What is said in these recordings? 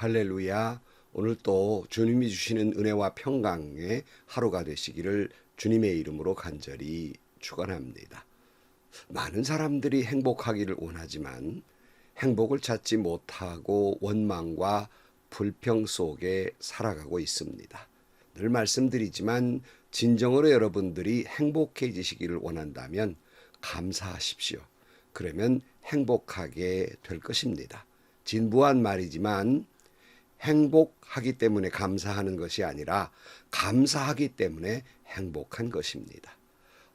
할렐루야. 오늘 또 주님이 주시는 은혜와 평강의 하루가 되시기를 주님의 이름으로 간절히 축원합니다. 많은 사람들이 행복하기를 원하지만 행복을 찾지 못하고 원망과 불평 속에 살아가고 있습니다. 늘 말씀드리지만 진정으로 여러분들이 행복해지시기를 원한다면 감사하십시오. 그러면 행복하게 될 것입니다. 진부한 말이지만 행복하기 때문에 감사하는 것이 아니라 감사하기 때문에 행복한 것입니다.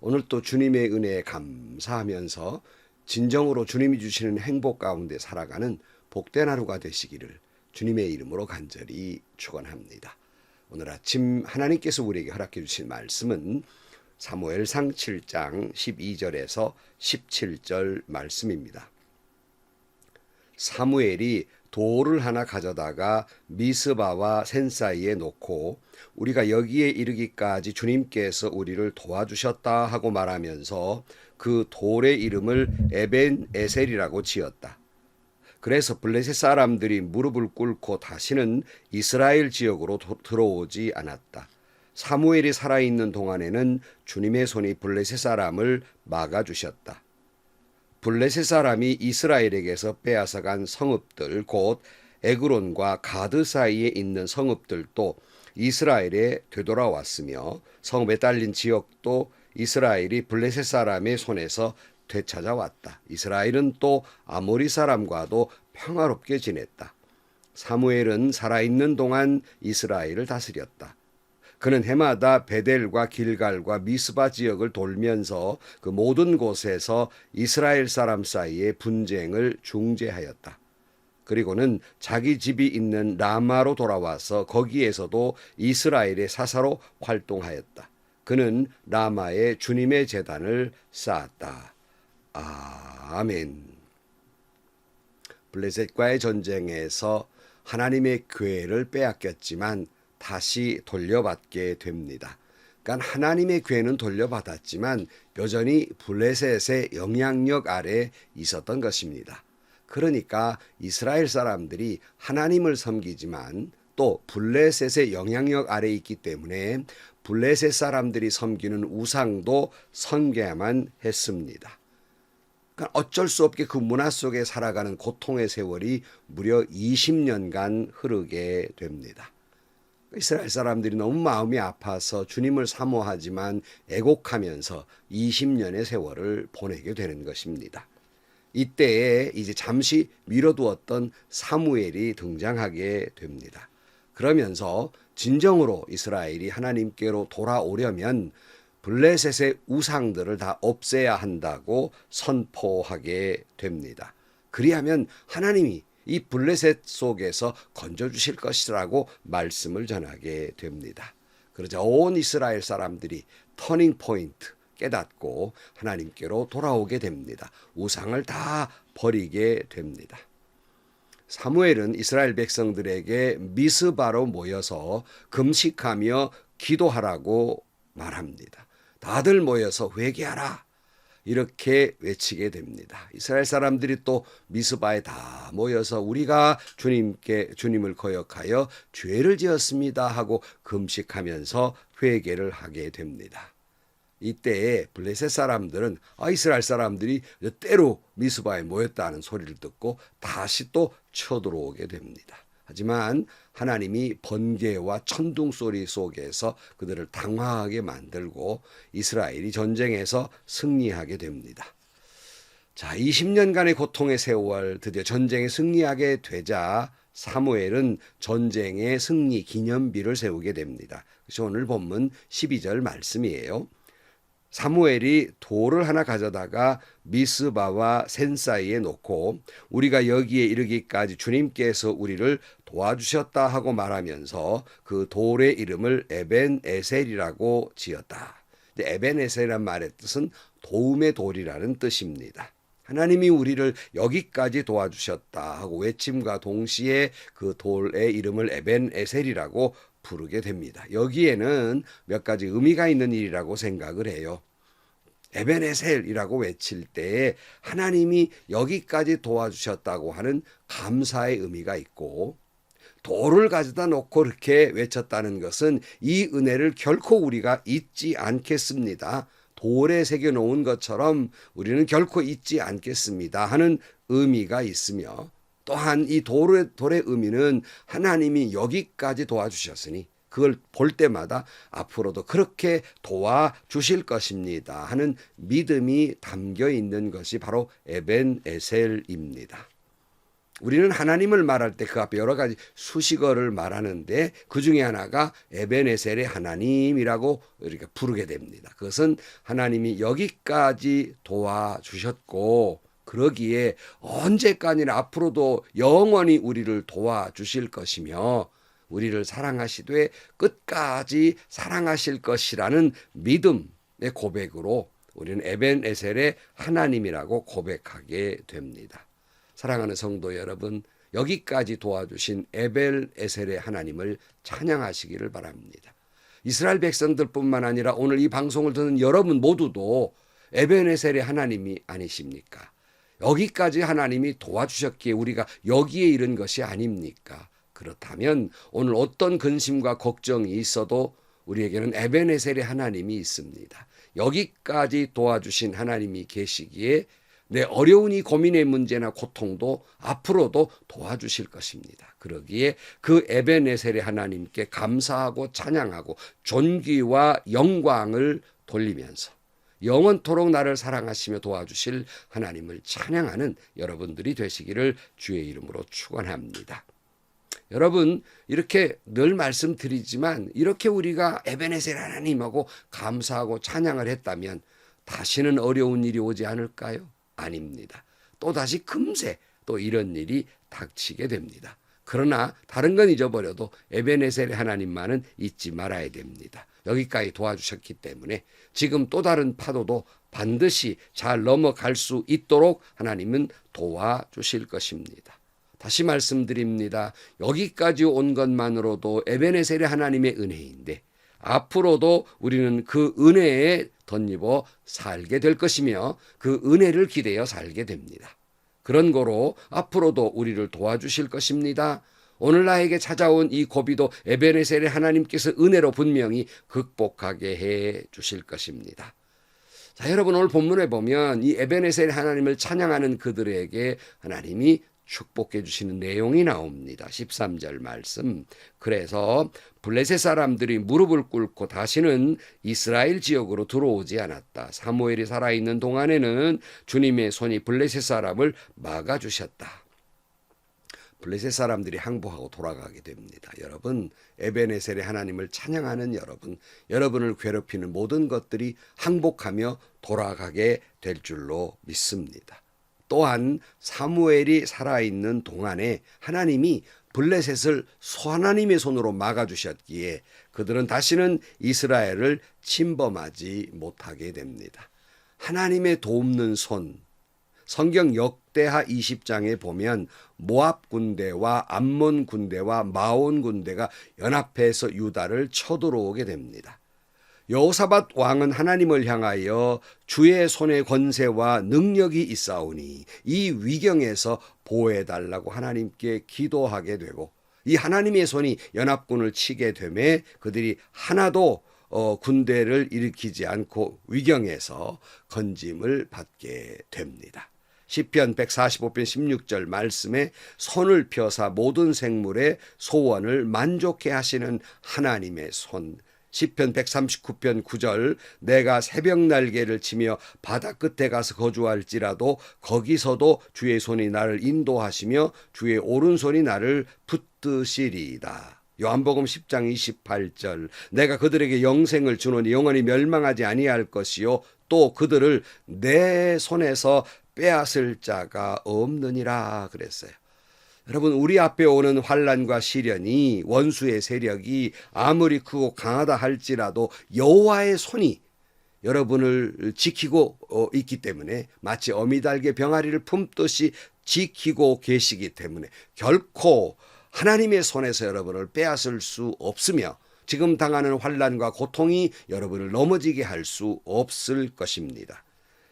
오늘 또 주님의 은혜에 감사하면서 진정으로 주님이 주시는 행복 가운데 살아가는 복된 하루가 되시기를 주님의 이름으로 간절히 축원합니다. 오늘 아침 하나님께서 우리에게 허락해 주신 말씀은 사무엘상 7장 12절에서 17절 말씀입니다. 사무엘이 돌을 하나 가져다가 미스바와 센 사이에 놓고 우리가 여기에 이르기까지 주님께서 우리를 도와주셨다 하고 말하면서 그 돌의 이름을 에벤 에셀이라고 지었다. 그래서 블레셋 사람들이 무릎을 꿇고 다시는 이스라엘 지역으로 들어오지 않았다. 사무엘이 살아있는 동안에는 주님의 손이 블레셋 사람을 막아주셨다. 블레셋 사람이 이스라엘에게서 빼앗아간 성읍들 곧 에그론과 가드 사이에 있는 성읍들도 이스라엘에 되돌아왔으며 성읍에 딸린 지역도 이스라엘이 블레셋 사람의 손에서 되찾아왔다. 이스라엘은 또 아모리 사람과도 평화롭게 지냈다. 사무엘은 살아있는 동안 이스라엘을 다스렸다. 그는 해마다 베델과 길갈과 미스바 지역을 돌면서 그 모든 곳에서 이스라엘 사람 사이의 분쟁을 중재하였다. 그리고는 자기 집이 있는 라마로 돌아와서 거기에서도 이스라엘의 사사로 활동하였다. 그는 라마에 주님의 제단을 쌓았다. 아멘. 블레셋과의 전쟁에서 하나님의 교회를 빼앗겼지만 다시 돌려받게 됩니다. 그러니까 하나님의 교회는 돌려받았지만 여전히 블레셋의 영향력 아래 있었던 것입니다. 그러니까 이스라엘 사람들이 하나님을 섬기지만 또 블레셋의 영향력 아래 있기 때문에 블레셋 사람들이 섬기는 우상도 섬겨야만 했습니다. 그러니까 어쩔 수 없게 그 문화 속에 살아가는 고통의 세월이 무려 20년간 흐르게 됩니다. 이스라엘 사람들이 너무 마음이 아파서 주님을 사모하지만 애곡하면서 20년의 세월을 보내게 되는 것입니다. 이때에 이제 잠시 미뤄두었던 사무엘이 등장하게 됩니다. 그러면서 진정으로 이스라엘이 하나님께로 돌아오려면 블레셋의 우상들을 다 없애야 한다고 선포하게 됩니다. 그리하면 하나님이 이 블레셋 속에서 건져주실 것이라고 말씀을 전하게 됩니다. 그러자 온 이스라엘 사람들이 터닝 포인트 깨닫고 하나님께로 돌아오게 됩니다. 우상을 다 버리게 됩니다. 사무엘은 이스라엘 백성들에게 미스바로 모여서 금식하며 기도하라고 말합니다. 다들 모여서 회개하라. 이렇게 외치게 됩니다. 이스라엘 사람들이 또 미스바에 다 모여서 우리가 주님을 거역하여 죄를 지었습니다 하고 금식하면서 회개를 하게 됩니다. 이때에 블레셋 사람들은 이스라엘 사람들이 때로 미스바에 모였다는 소리를 듣고 다시 또 쳐들어오게 됩니다. 하지만 하나님이 번개와 천둥 소리 속에서 그들을 당황하게 만들고 이스라엘이 전쟁에서 승리하게 됩니다. 자, 20년간의 고통의 세월 드디어 전쟁에 승리하게 되자 사무엘은 전쟁의 승리 기념비를 세우게 됩니다. 그래서 오늘 본문 12절 말씀이에요. 사무엘이 돌을 하나 가져다가 미스바와 센 사이에 놓고 우리가 여기에 이르기까지 주님께서 우리를 도와주셨다 하고 말하면서 그 돌의 이름을 에벤 에셀이라고 지었다. 에벤 에셀이란 말의 뜻은 도움의 돌이라는 뜻입니다. 하나님이 우리를 여기까지 도와주셨다 하고 외침과 동시에 그 돌의 이름을 에벤 에셀이라고 부르게 됩니다. 여기에는 몇 가지 의미가 있는 일이라고 생각을 해요. 에벤에셀이라고 외칠 때에 하나님이 여기까지 도와주셨다고 하는 감사의 의미가 있고 돌을 가져다 놓고 이렇게 외쳤다는 것은 이 은혜를 결코 우리가 잊지 않겠습니다. 돌에 새겨 놓은 것처럼 우리는 결코 잊지 않겠습니다 하는 의미가 있으며, 또한 이 돌의 의미는 하나님이 여기까지 도와주셨으니 그걸 볼 때마다 앞으로도 그렇게 도와주실 것입니다 하는 믿음이 담겨 있는 것이 바로 에벤에셀입니다. 우리는 하나님을 말할 때 그 앞에 여러 가지 수식어를 말하는데 그 중에 하나가 에벤에셀의 하나님이라고 이렇게 부르게 됩니다. 그것은 하나님이 여기까지 도와주셨고 그러기에 언제까지나 앞으로도 영원히 우리를 도와주실 것이며 우리를 사랑하시되 끝까지 사랑하실 것이라는 믿음의 고백으로 우리는 에벤에셀의 하나님이라고 고백하게 됩니다. 사랑하는 성도 여러분, 여기까지 도와주신 에벤에셀의 하나님을 찬양하시기를 바랍니다. 이스라엘 백성들뿐만 아니라 오늘 이 방송을 듣는 여러분 모두도 에벤에셀의 하나님이 아니십니까? 여기까지 하나님이 도와주셨기에 우리가 여기에 이른 것이 아닙니까? 그렇다면 오늘 어떤 근심과 걱정이 있어도 우리에게는 에벤에셀의 하나님이 있습니다. 여기까지 도와주신 하나님이 계시기에 내 어려운 이 고민의 문제나 고통도 앞으로도 도와주실 것입니다. 그러기에 그 에벤에셀의 하나님께 감사하고 찬양하고 존귀와 영광을 돌리면서 영원토록 나를 사랑하시며 도와주실 하나님을 찬양하는 여러분들이 되시기를 주의 이름으로 축원합니다. 여러분, 이렇게 늘 말씀드리지만 이렇게 우리가 에벤에셀 하나님하고 감사하고 찬양을 했다면 다시는 어려운 일이 오지 않을까요? 아닙니다. 또다시 금세 또 이런 일이 닥치게 됩니다. 그러나 다른 건 잊어버려도 에벤에셀의 하나님만은 잊지 말아야 됩니다. 여기까지 도와주셨기 때문에 지금 또 다른 파도도 반드시 잘 넘어갈 수 있도록 하나님은 도와주실 것입니다. 다시 말씀드립니다. 여기까지 온 것만으로도 에벤에셀의 하나님의 은혜인데 앞으로도 우리는 그 은혜에 덧입어 살게 될 것이며 그 은혜를 기대어 살게 됩니다. 그런 거로 앞으로도 우리를 도와주실 것입니다. 오늘 나에게 찾아온 이 고비도 에벤에셀의 하나님께서 은혜로 분명히 극복하게 해 주실 것입니다. 자, 여러분, 오늘 본문에 보면 이 에벤에셀의 하나님을 찬양하는 그들에게 하나님이 축복해 주시는 내용이 나옵니다. 13절 말씀. 그래서 블레셋 사람들이 무릎을 꿇고 다시는 이스라엘 지역으로 들어오지 않았다. 사무엘이 살아있는 동안에는 주님의 손이 블레셋 사람을 막아주셨다. 블레셋 사람들이 항복하고 돌아가게 됩니다. 여러분, 에벤에셀의 하나님을 찬양하는 여러분을 괴롭히는 모든 것들이 항복하며 돌아가게 될 줄로 믿습니다. 또한 사무엘이 살아있는 동안에 하나님이 블레셋을 하나님의 손으로 막아주셨기에 그들은 다시는 이스라엘을 침범하지 못하게 됩니다. 하나님의 돕는 손, 성경 역대하 20장에 보면 모압 군대와 암몬 군대와 마온 군대가 연합해서 유다를 쳐들어오게 됩니다. 여호사밧 왕은 하나님을 향하여 주의 손의 권세와 능력이 있사오니 이 위경에서 보호해달라고 하나님께 기도하게 되고 이 하나님의 손이 연합군을 치게 되매 그들이 하나도 군대를 일으키지 않고 위경에서 건짐을 받게 됩니다. 시편 145편 16절 말씀에 손을 펴사 모든 생물의 소원을 만족해 하시는 하나님의 손, 시편 139편 9절 내가 새벽 날개를 치며 바다 끝에 가서 거주할지라도 거기서도 주의 손이 나를 인도하시며 주의 오른손이 나를 붙드시리이다. 요한복음 10장 28절 내가 그들에게 영생을 주노니 영원히 멸망하지 아니할 것이요 또 그들을 내 손에서 빼앗을 자가 없느니라 그랬어요. 여러분, 우리 앞에 오는 환난과 시련이 원수의 세력이 아무리 크고 강하다 할지라도 여호와의 손이 여러분을 지키고 있기 때문에 마치 어미달개 병아리를 품듯이 지키고 계시기 때문에 결코 하나님의 손에서 여러분을 빼앗을 수 없으며 지금 당하는 환난과 고통이 여러분을 넘어지게 할 수 없을 것입니다.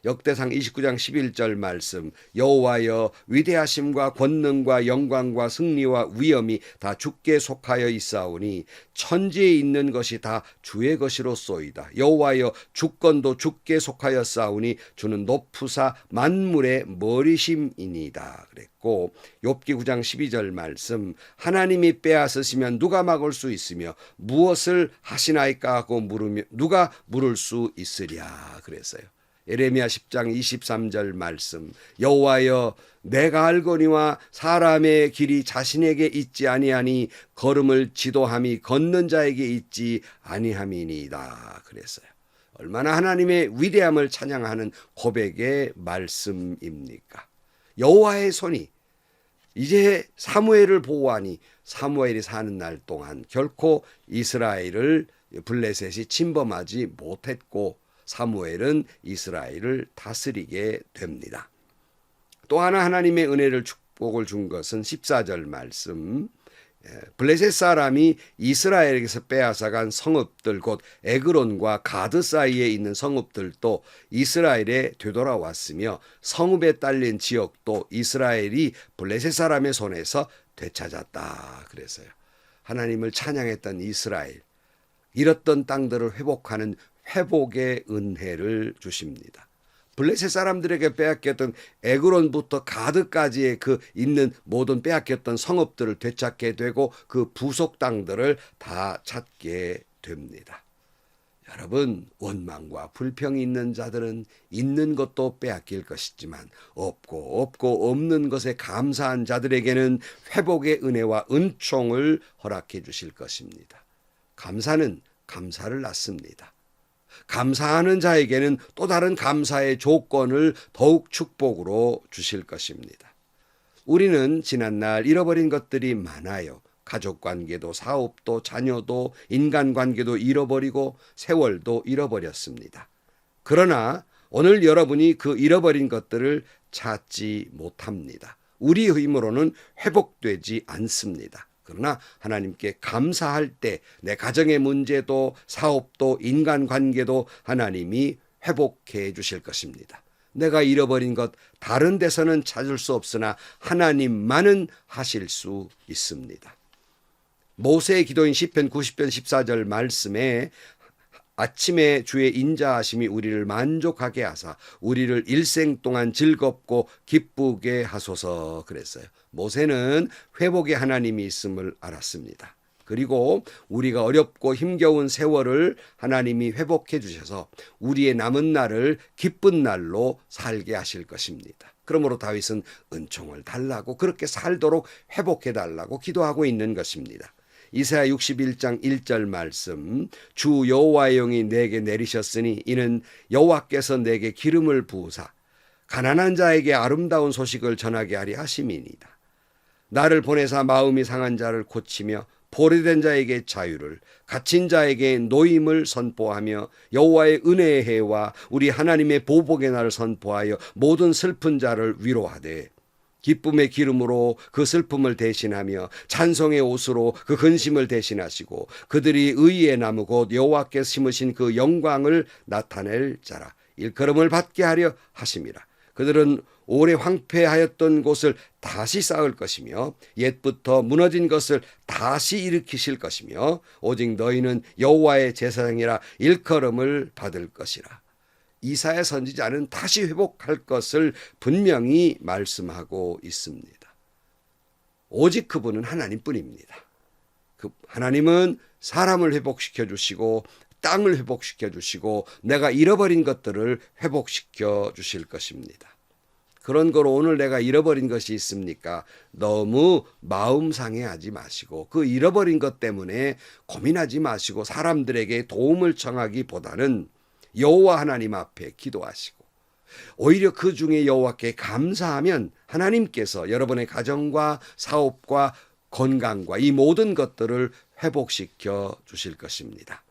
역대상 29장 11절 말씀, 여호와여 위대하심과 권능과 영광과 승리와 위엄이 다 주께 속하여 있사오니 천지에 있는 것이 다 주의 것이로소이다. 여호와여 주권도 주께 속하여 싸우니 주는 높으사 만물의 머리심이니이다 그랬고, 욥기 9장 12절 말씀, 하나님이 빼앗으시면 누가 막을 수 있으며 무엇을 하시나이까 하고 물으며 누가 물을 수 있으랴 그랬어요. 예레미야 10장 23절 말씀, 여호와여 내가 알거니와 사람의 길이 자신에게 있지 아니하니 걸음을 지도함이 걷는 자에게 있지 아니함이니이다 그랬어요. 얼마나 하나님의 위대함을 찬양하는 고백의 말씀입니까? 여호와의 손이 이제 사무엘을 보호하니 사무엘이 사는 날 동안 결코 이스라엘을 블레셋이 침범하지 못했고 사무엘은 이스라엘을 다스리게 됩니다. 또 하나 하나님의 은혜를 축복을 준 것은 14절 말씀, 블레셋 사람이 이스라엘에게서 빼앗아간 성읍들 곧 에그론과 가드 사이에 있는 성읍들도 이스라엘에 되돌아왔으며 성읍에 딸린 지역도 이스라엘이 블레셋 사람의 손에서 되찾았다 그랬어요. 하나님을 찬양했던 이스라엘, 잃었던 땅들을 회복하는 회복의 은혜를 주십니다. 블레셋 사람들에게 빼앗겼던 에그론부터 가드까지의 그 있는 모든 빼앗겼던 성읍들을 되찾게 되고 그 부속 땅들을 다 찾게 됩니다. 여러분, 원망과 불평이 있는 자들은 있는 것도 빼앗길 것이지만 없고 없는 것에 감사한 자들에게는 회복의 은혜와 은총을 허락해 주실 것입니다. 감사는 감사를 낳습니다. 감사하는 자에게는 또 다른 감사의 조건을 더욱 축복으로 주실 것입니다. 우리는 지난날 잃어버린 것들이 많아요. 가족관계도 사업도 자녀도 인간관계도 잃어버리고 세월도 잃어버렸습니다. 그러나 오늘 여러분이 그 잃어버린 것들을 찾지 못합니다. 우리의 힘으로는 회복되지 않습니다. 그러나 하나님께 감사할 때 내 가정의 문제도 사업도 인간관계도 하나님이 회복해 주실 것입니다. 내가 잃어버린 것 다른 데서는 찾을 수 없으나 하나님만은 하실 수 있습니다. 모세의 기도인 시편 90편 14절 말씀에 아침에 주의 인자하심이 우리를 만족하게 하사 우리를 일생 동안 즐겁고 기쁘게 하소서 그랬어요. 모세는 회복의 하나님이 있음을 알았습니다. 그리고 우리가 어렵고 힘겨운 세월을 하나님이 회복해 주셔서 우리의 남은 날을 기쁜 날로 살게 하실 것입니다. 그러므로 다윗은 은총을 달라고 그렇게 살도록 회복해 달라고 기도하고 있는 것입니다. 이사야 61장 1절 말씀, 주 여호와의 영이 내게 내리셨으니 이는 여호와께서 내게 기름을 부으사 가난한 자에게 아름다운 소식을 전하게 하리 하심이니이다. 나를 보내사 마음이 상한 자를 고치며 포로된 자에게 자유를, 갇힌 자에게 노임을 선포하며 여호와의 은혜의 해와 우리 하나님의 보복의 날을 선포하여 모든 슬픈 자를 위로하되 기쁨의 기름으로 그 슬픔을 대신하며 찬송의 옷으로 그 근심을 대신하시고 그들이 의의 나무 곧 여호와께 심으신 그 영광을 나타낼 자라. 일컬음을 받게 하려 하심이라. 그들은 오래 황폐하였던 곳을 다시 쌓을 것이며 옛부터 무너진 것을 다시 일으키실 것이며 오직 너희는 여호와의 제사장이라 일컬음을 받을 것이라. 이사야 선지자는 다시 회복할 것을 분명히 말씀하고 있습니다. 오직 그분은 하나님뿐입니다. 그 하나님은 사람을 회복시켜 주시고 땅을 회복시켜 주시고 내가 잃어버린 것들을 회복시켜 주실 것입니다. 그런 거로 오늘 내가 잃어버린 것이 있습니까? 너무 마음 상해하지 마시고 그 잃어버린 것 때문에 고민하지 마시고 사람들에게 도움을 청하기보다는 여호와 하나님 앞에 기도하시고 오히려 그 중에 여호와께 감사하면 하나님께서 여러분의 가정과 사업과 건강과 이 모든 것들을 회복시켜 주실 것입니다.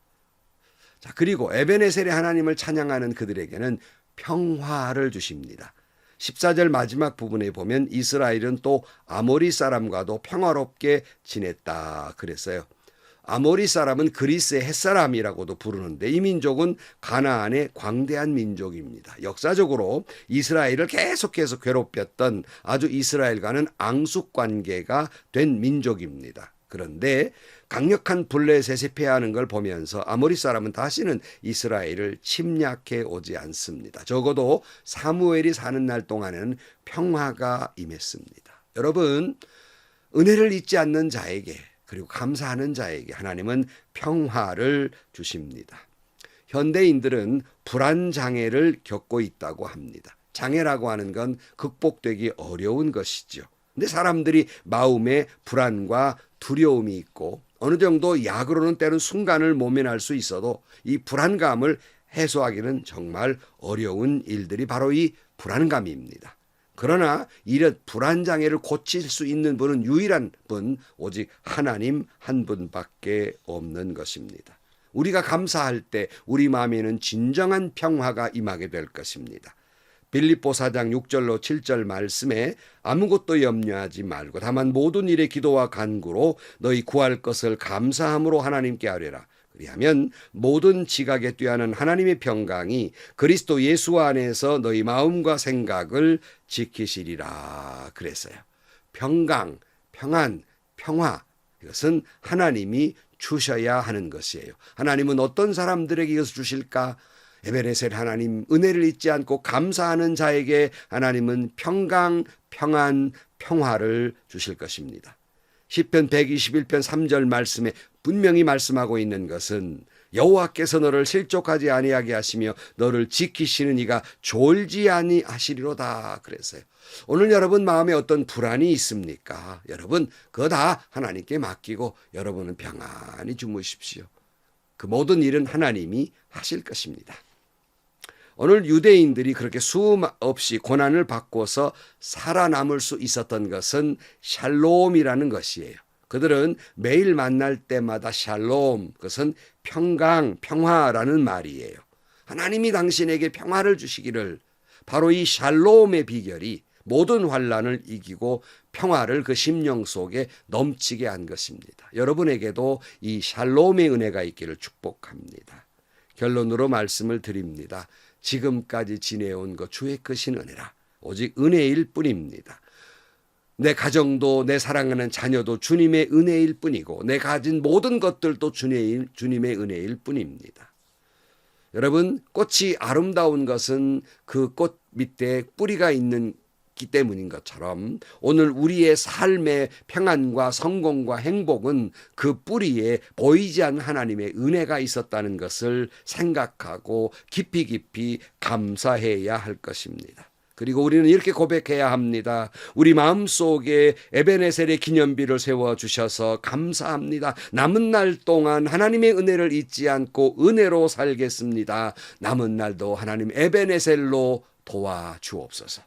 자, 그리고 에베네셀의 하나님을 찬양하는 그들에게는 평화를 주십니다. 14절 마지막 부분에 보면 이스라엘은 또 아모리 사람과도 평화롭게 지냈다 그랬어요. 아모리 사람은 그리스의 햇사람이라고도 부르는데 이 민족은 가나안의 광대한 민족입니다. 역사적으로 이스라엘을 계속해서 괴롭혔던 아주 이스라엘과는 앙숙관계가 된 민족입니다. 그런데 강력한 블레셋이 패하는 걸 보면서 아모리 사람은 다시는 이스라엘을 침략해 오지 않습니다. 적어도 사무엘이 사는 날 동안에는 평화가 임했습니다. 여러분, 은혜를 잊지 않는 자에게 그리고 감사하는 자에게 하나님은 평화를 주십니다. 현대인들은 불안 장애를 겪고 있다고 합니다. 장애라고 하는 건 극복되기 어려운 것이죠. 근데 사람들이 마음에 불안과 두려움이 있고 어느 정도 약으로는 때론 순간을 모면할 수 있어도 이 불안감을 해소하기는 정말 어려운 일들이 바로 이 불안감입니다. 그러나 이런 불안장애를 고칠 수 있는 분은 유일한 분, 오직 하나님 한 분밖에 없는 것입니다. 우리가 감사할 때 우리 마음에는 진정한 평화가 임하게 될 것입니다. 빌립보 4장 6절로 7절 말씀에 아무것도 염려하지 말고 다만 모든 일에 기도와 간구로 너희 구할 것을 감사함으로 하나님께 아뢰라. 그리하면 모든 지각에 뛰어나는 하나님의 평강이 그리스도 예수 안에서 너희 마음과 생각을 지키시리라 그랬어요. 평강, 평안, 평화, 이것은 하나님이 주셔야 하는 것이에요. 하나님은 어떤 사람들에게 이것을 주실까? 에베네셀 하나님, 은혜를 잊지 않고 감사하는 자에게 하나님은 평강, 평안, 평화를 주실 것입니다. 시편 121편 3절 말씀에 분명히 말씀하고 있는 것은 여호와께서 너를 실족하지 아니하게 하시며 너를 지키시는 이가 졸지 아니하시리로다 그랬어요. 오늘 여러분 마음에 어떤 불안이 있습니까? 여러분 그거 다 하나님께 맡기고 여러분은 평안히 주무십시오. 그 모든 일은 하나님이 하실 것입니다. 오늘 유대인들이 그렇게 수없이 고난을 받고서 살아남을 수 있었던 것은 샬롬이라는 것이에요. 그들은 매일 만날 때마다 샬롬, 그것은 평강, 평화라는 말이에요. 하나님이 당신에게 평화를 주시기를, 바로 이 샬롬의 비결이 모든 환난을 이기고 평화를 그 심령 속에 넘치게 한 것입니다. 여러분에게도 이 샬롬의 은혜가 있기를 축복합니다. 결론으로 말씀을 드립니다. 지금까지 지내온 것 주의 크신 은혜라. 오직 은혜일 뿐입니다. 내 가정도 내 사랑하는 자녀도 주님의 은혜일 뿐이고 내 가진 모든 것들도 주님의 은혜일 뿐입니다. 여러분, 꽃이 아름다운 것은 그 꽃 밑에 뿌리가 있기 때문인 것처럼 오늘 우리의 삶의 평안과 성공과 행복은 그 뿌리에 보이지 않는 하나님의 은혜가 있었다는 것을 생각하고 깊이 깊이 감사해야 할 것입니다. 그리고 우리는 이렇게 고백해야 합니다. 우리 마음속에 에베네셀의 기념비를 세워주셔서 감사합니다. 남은 날 동안 하나님의 은혜를 잊지 않고 은혜로 살겠습니다. 남은 날도 하나님 에베네셀로 도와주옵소서.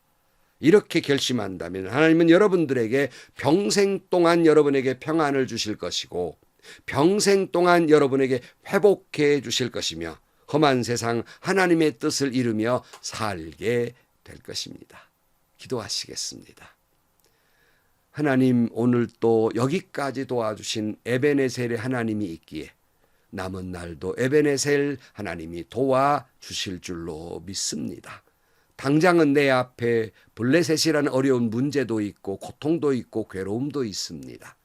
이렇게 결심한다면 하나님은 여러분들에게 평생 동안 여러분에게 평안을 주실 것이고 평생 동안 여러분에게 회복해 주실 것이며 험한 세상 하나님의 뜻을 이루며 살게 될 것입니다. 기도하시겠습니다. 하나님, 오늘 또 여기까지 도와주신 에베네셀의 하나님이 있기에 남은 날도 에베네셀 하나님이 도와주실 줄로 믿습니다. 당장은 내 앞에 블레셋이라는 어려운 문제도 있고 고통도 있고 괴로움도 있습니다.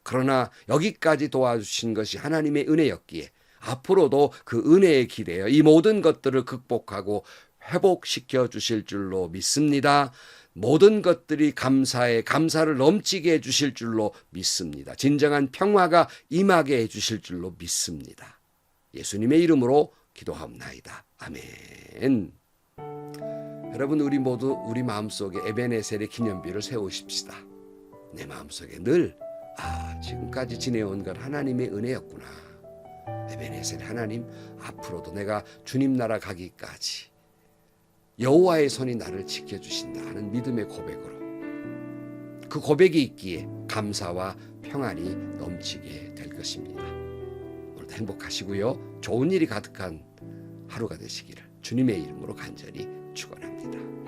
그러나 여기까지 도와주신 것이 하나님의 은혜였기에 앞으로도 그 은혜에 기대어 이 모든 것들을 극복하고 회복시켜 주실 줄로 믿습니다. 모든 것들이 감사를 넘치게 해 주실 줄로 믿습니다. 진정한 평화가 임하게 해 주실 줄로 믿습니다. 예수님의 이름으로 기도하옵나이다. 아멘. 여러분, 우리 모두 우리 마음속에 에베네셀의 기념비를 세우십시다. 내 마음속에 늘 지금까지 지내온 건 하나님의 은혜였구나. 에베네셀 하나님, 앞으로도 내가 주님 나라 가기까지 여호와의 손이 나를 지켜주신다 하는 믿음의 고백으로, 그 고백이 있기에 감사와 평안이 넘치게 될 것입니다. 오늘도 행복하시고요. 좋은 일이 가득한 하루가 되시기를 주님의 이름으로 간절히 축원합니다.